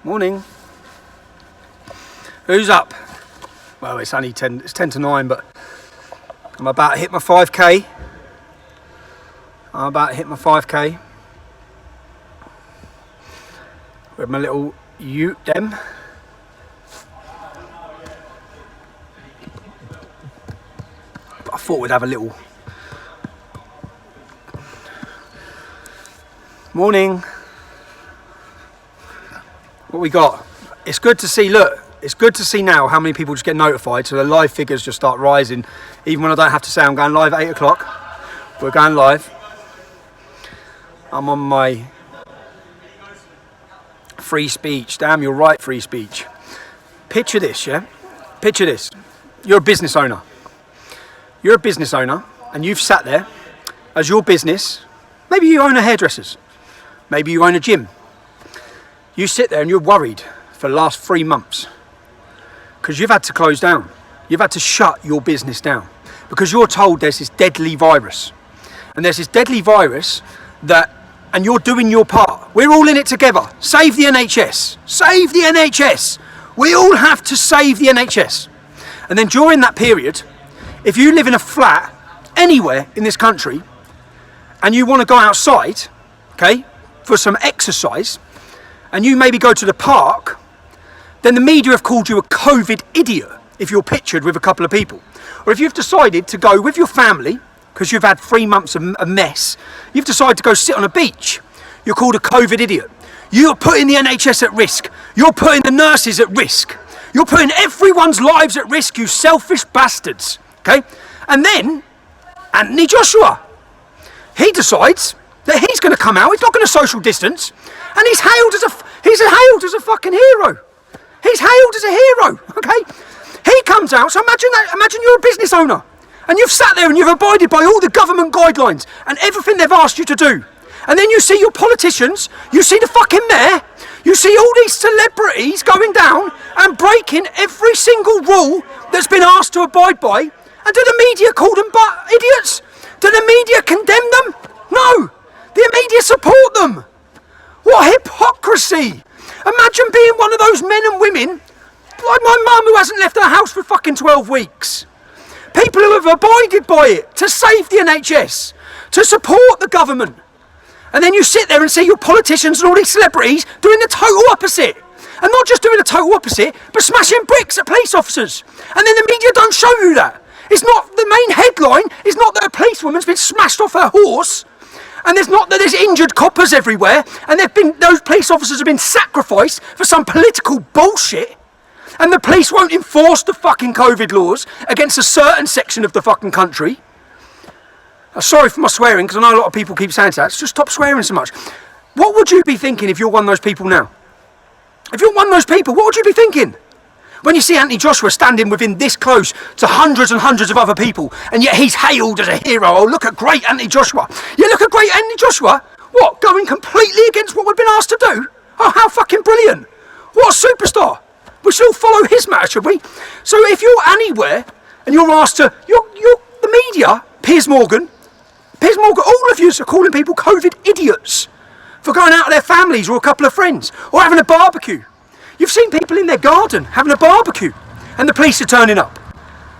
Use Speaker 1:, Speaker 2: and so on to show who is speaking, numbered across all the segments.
Speaker 1: Morning. Who's up? Well, it's only 10 to 9, but I'm about to hit my 5k. With my little ute dem. But I thought we'd have a little... Morning. What we got? It's good to see, look, it's good to see now how many people just get notified, so the live figures just start rising, even when I don't have to say I'm going live at 8 o'clock. We're going live. I'm on my free speech. Damn, you're right, free speech. Picture this, yeah? Picture this. You're a business owner. You're a business owner, and you've sat there as your business. Maybe you own a hairdresser's. Maybe you own a gym. You sit there and you're worried for the last 3 months because you've had to close down. You've had to shut your business down because you're told there's this deadly virus. And there's this deadly virus and you're doing your part. We're all in it together. Save the NHS. Save the NHS. We all have to save the NHS. And then during that period, if you live in a flat anywhere in this country and you want to go outside, okay, for some exercise, and you maybe go to the park, then the media have called you a COVID idiot if you're pictured with a couple of people. Or if you've decided to go with your family, because you've had 3 months of a mess, you've decided to go sit on a beach, you're called a COVID idiot. You're putting the NHS at risk. You're putting the nurses at risk. You're putting everyone's lives at risk, you selfish bastards. Okay? And then, Anthony Joshua, he decides that he's going to come out, he's not going to social distance, and he's hailed as a fucking hero. He's hailed as a hero, okay? He comes out, so imagine you're a business owner, and you've sat there and you've abided by all the government guidelines and everything they've asked you to do. And then you see your politicians, you see the fucking mayor, you see all these celebrities going down and breaking every single rule that's been asked to abide by. And do the media call them idiots? Do the media condemn them? No. The media support them. What hypocrisy! Imagine being one of those men and women, like my mum who hasn't left her house for fucking 12 weeks. People who have abided by it to save the NHS, to support the government. And then you sit there and see your politicians and all these celebrities doing the total opposite. And not just doing the total opposite, but smashing bricks at police officers. And then the media don't show you that. It's not, the main headline is not that a policewoman's been smashed off her horse. And there's not that there's injured coppers everywhere, and those police officers have been sacrificed for some political bullshit, and the police won't enforce the fucking COVID laws against a certain section of the fucking country. Sorry for my swearing, because I know a lot of people keep saying that. So just stop swearing so much. What would you be thinking if you're one of those people now? If you're one of those people, what would you be thinking? When you see Anthony Joshua standing within this close to hundreds and hundreds of other people, and yet he's hailed as a hero. Oh, look at great Anthony Joshua. Yeah, look at great Anthony Joshua. What, going completely against what we've been asked to do? Oh, how fucking brilliant. What a superstar. We should all follow his matter, should we? So if you're anywhere, and you're asked to, the media, Piers Morgan, all of you are calling people COVID idiots for going out with their families or a couple of friends, or having a barbecue. You've seen people in their garden having a barbecue and the police are turning up.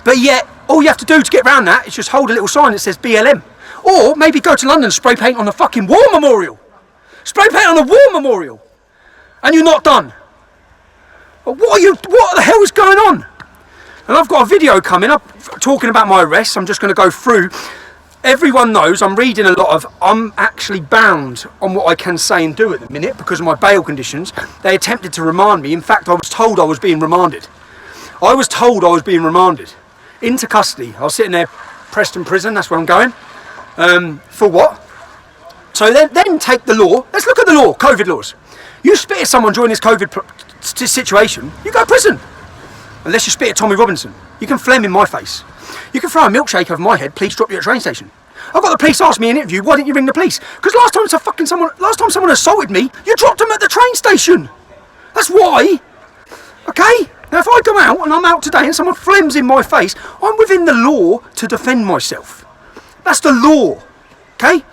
Speaker 1: But yet, all you have to do to get around that is just hold a little sign that says BLM. Or maybe go to London and spray paint on the fucking war memorial. Spray paint on the war memorial. And you're not done. What the hell is going on? And I've got a video coming up talking about my arrest. I'm just going to go through. Everyone knows I'm reading a lot of, I'm actually bound on what I can say and do at the minute because of my bail conditions. They attempted to remand me. In fact, I was told I was being remanded. I was told I was being remanded into custody. I was sitting there, Preston prison, that's where I'm going. For what? So then take the law. Let's look at the law, COVID laws. You spit at someone during this COVID situation, you go to prison. Unless you spit at Tommy Robinson. You can phlegm in my face. You can throw a milkshake over my head, police drop you at a train station. I've got the police ask me in an interview, why didn't you ring the police? Because last time someone assaulted me, you dropped them at the train station. That's why. Okay? Now if I go out, and I'm out today, and someone phlegms in my face, I'm within the law to defend myself. That's the law. Okay?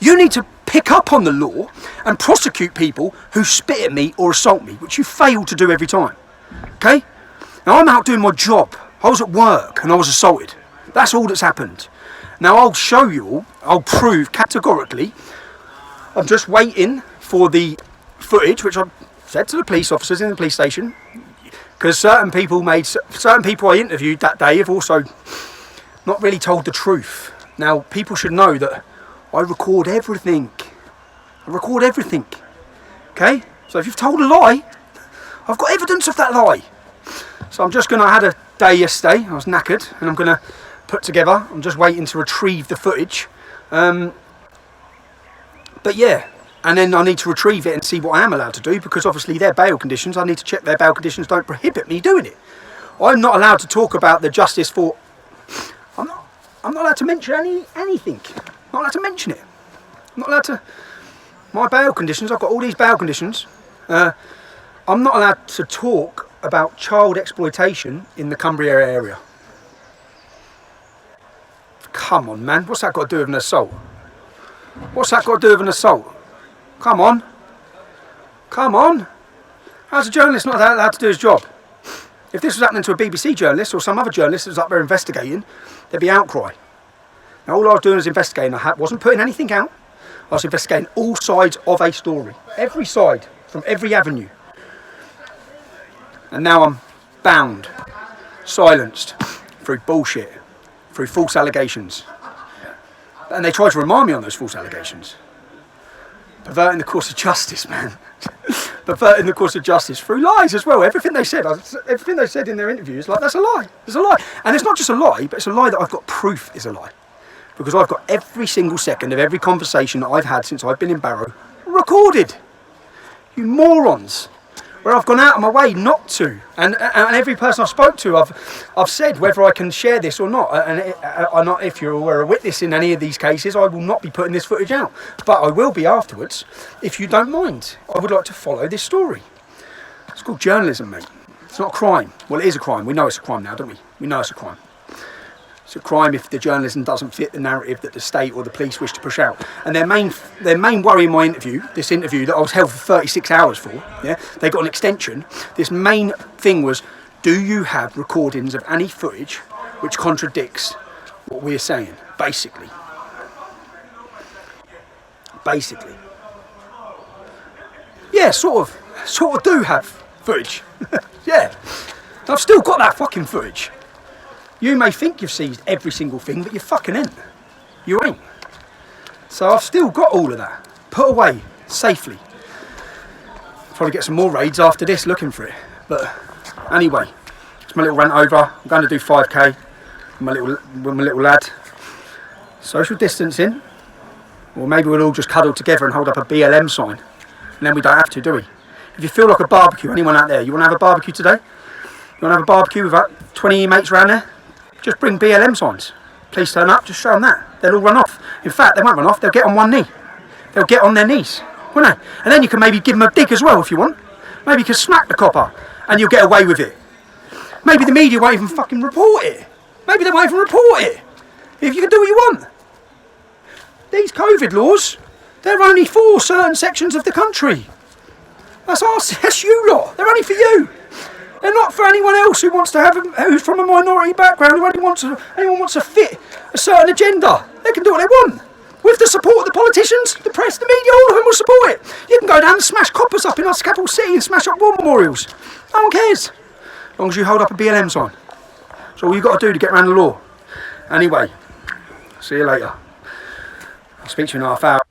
Speaker 1: You need to pick up on the law and prosecute people who spit at me or assault me, which you fail to do every time. Okay? Now I'm out doing my job. I was at work and I was assaulted. That's all that's happened. Now I'll show you all, I'll prove categorically. I'm just waiting for the footage, which I said to the police officers in the police station, because certain people I interviewed that day have also not really told the truth. Now people should know that I record everything. I record everything. Okay? So if you've told a lie, I've got evidence of that lie. So I had a day yesterday, I was knackered, and I'm going to put together, I'm just waiting to retrieve the footage. But yeah, and then I need to retrieve it and see what I am allowed to do, because obviously their bail conditions, I need to check their bail conditions don't prohibit me doing it. I'm not allowed to talk about the justice for... I'm not allowed to mention anything. I'm not allowed to mention it. I'm not allowed to... My bail conditions, I've got all these bail conditions. I'm not allowed to talk about child exploitation in the Cumbria area. Come on, man. What's that got to do with an assault? What's that got to do with an assault? Come on. Come on. How's a journalist not allowed to do his job? If this was happening to a BBC journalist or some other journalist that was up there investigating, there'd be outcry. Now all I was doing was investigating. I wasn't putting anything out. I was investigating all sides of a story. Every side, from every avenue. And now I'm bound, silenced, through bullshit, through false allegations. And they tried to remind me on those false allegations. Perverting the course of justice, man. Perverting the course of justice through lies as well. Everything they said in their interviews, like, that's a lie. It's a lie. And it's not just a lie, but it's a lie that I've got proof is a lie. Because I've got every single second of every conversation that I've had since I've been in Barrow recorded. You morons. Where I've gone out of my way not to, and every person I've spoke to, I've said whether I can share this or not. And if you were a witness in any of these cases, I will not be putting this footage out, but I will be afterwards, if you don't mind. I would like to follow this story. It's called journalism, mate. It's not a crime. Well, it is a crime. We know it's a crime now, don't we? We know it's a crime. It's a crime if the journalism doesn't fit the narrative that the state or the police wish to push out. And their main worry in my interview, this interview that I was held for 36 hours for, yeah, they got an extension. This main thing was, do you have recordings of any footage which contradicts what we're saying? Basically. Yeah, sort of do have footage. Yeah. I've still got that fucking footage. You may think you've seized every single thing, but you fucking ain't. You ain't. So I've still got all of that. Put away, safely. Probably get some more raids after this looking for it. But anyway, it's my little rant over. I'm going to do 5k with my little lad. Social distancing. Or maybe we'll all just cuddle together and hold up a BLM sign. And then we don't have to, do we? If you feel like a barbecue, anyone out there, you want to have a barbecue today? You want to have a barbecue with 20 mates around there? Just bring BLM signs. Please turn up, just show them that. They'll all run off. In fact, they won't run off, they'll get on one knee. They'll get on their knees, won't they? And then you can maybe give them a dig as well if you want. Maybe you can smack the copper and you'll get away with it. Maybe the media won't even fucking report it. Maybe they won't even report it. If you can do what you want. These COVID laws, they're only for certain sections of the country. That's you lot. They're only for you. They're not for anyone else who wants to who's from a minority background, who anyone wants to fit a certain agenda. They can do what they want. With the support of the politicians, the press, the media, all of them will support it. You can go down and smash coppers up in our capital city and smash up war memorials. No one cares. As long as you hold up a BLM sign. That's all you've got to do to get around the law. Anyway, see you later. I'll speak to you in half hour.